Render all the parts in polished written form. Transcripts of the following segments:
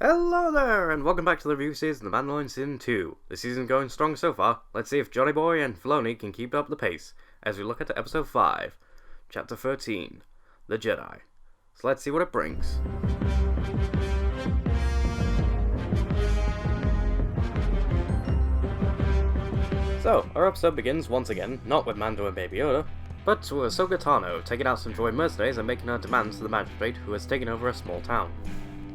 Hello there, and welcome back to the review season of The Mandalorian Season 2. The season's going strong so far. Let's see if Johnny Boy and Filoni can keep up the pace as we look at Episode 5, Chapter 13, The Jedi. So let's see what it brings. So, our episode begins once again, not with Mando and Baby Yoda, but with Ahsoka Tano taking out some droid mercenaries and making her demands to the magistrate who has taken over a small town.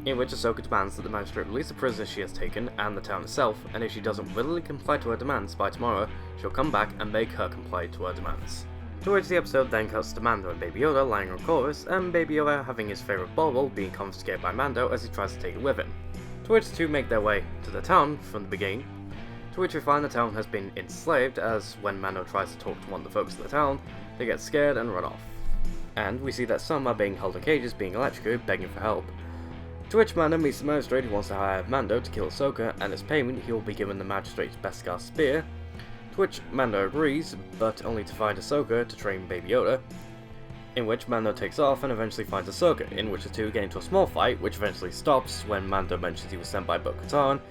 In which Ahsoka demands that the magistrate release the prisoners she has taken and the town itself, and if she doesn't willingly comply to her demands by tomorrow, she'll come back and make her comply to her demands. To which the episode then cuts to Mando and Baby Yoda lying on chorus, and Baby Yoda having his favourite bauble being confiscated by Mando as he tries to take it with him. To which the two make their way to the town from the beginning, to which we find the town has been enslaved, as when Mando tries to talk to one of the folks of the town, they get scared and run off. And we see that some are being held in cages, being electrocuted, begging for help. To which Mando meets the magistrate who wants to hire Mando to kill Ahsoka, and as payment he will be given the magistrate's Beskar spear, to which Mando agrees, but only to find Ahsoka to train Baby Yoda, in which Mando takes off and eventually finds Ahsoka, in which the two get into a small fight, which eventually stops when Mando mentions he was sent by Bo-Katan,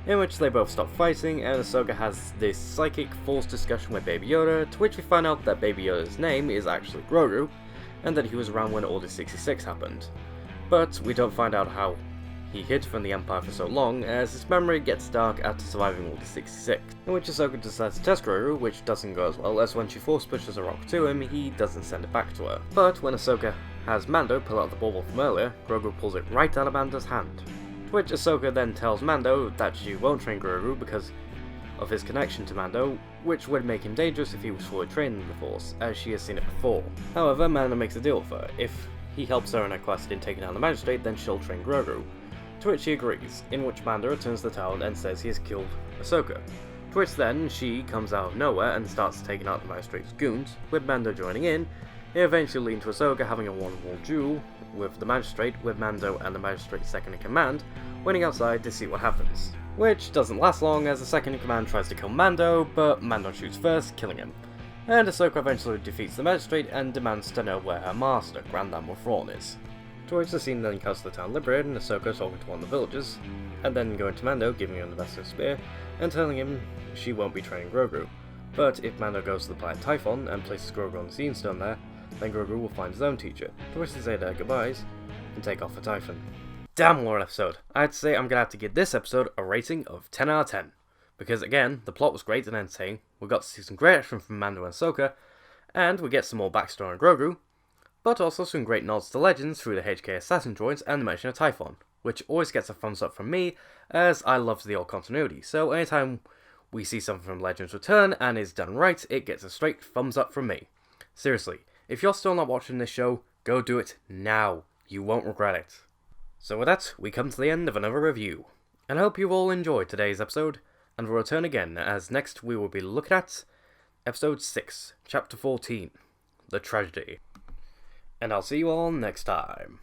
in which they both stop fighting, and Ahsoka has this psychic forced discussion with Baby Yoda, to which we find out that Baby Yoda's name is actually Grogu, and that he was around when Order 66 happened. But we don't find out how he hid from the Empire for so long, as his memory gets dark after surviving Order 66, in which Ahsoka decides to test Grogu, which doesn't go as well, as when she force pushes a rock to him, he doesn't send it back to her. But when Ahsoka has Mando pull out the bauble from earlier, Grogu pulls it right out of Mando's hand. To which Ahsoka then tells Mando that she won't train Grogu because of his connection to Mando, which would make him dangerous if he was fully trained in the Force, as she has seen it before. However, Mando makes a deal with her. If he helps her in her quest in taking down the magistrate, then she'll train Grogu. To which she agrees, in which Mando returns to the town and says he has killed Ahsoka. To which then she comes out of nowhere and starts taking out the magistrate's goons, with Mando joining in, eventually leading to Ahsoka having a one-on-one duel with the magistrate, with Mando and the magistrate's second-in-command waiting outside to see what happens. Which doesn't last long, as the second-in-command tries to kill Mando, but Mando shoots first, killing him. And Ahsoka eventually defeats the magistrate and demands to know where her master, Grand Admiral Thrawn, is. To which the scene then cuts to the town liberated and Ahsoka talking to one of the villagers, and then going to Mando, giving him the Beskar spear, and telling him she won't be training Grogu. But if Mando goes to the planet Typhon and places Grogu on the Scene Stone there, then Grogu will find his own teacher, to which they say their goodbyes, and take off for Typhon. Damn what an episode! I'd say I'm gonna have to give this episode a rating of 10 out of 10. Because again, the plot was great and entertaining, we got to see some great action from Mando and Ahsoka, and we get some more backstory on Grogu, but also some great nods to Legends through the HK assassin droids and the mention of Typhon, which always gets a thumbs up from me, as I love the old continuity, so anytime we see something from Legends return and is done right, it gets a straight thumbs up from me. Seriously, if you're still not watching this show, go do it now, you won't regret it. So with that, we come to the end of another review, and I hope you all enjoyed today's episode, and we'll return again, as next we will be looking at Episode 6, Chapter 14, The Tragedy. And I'll see you all next time.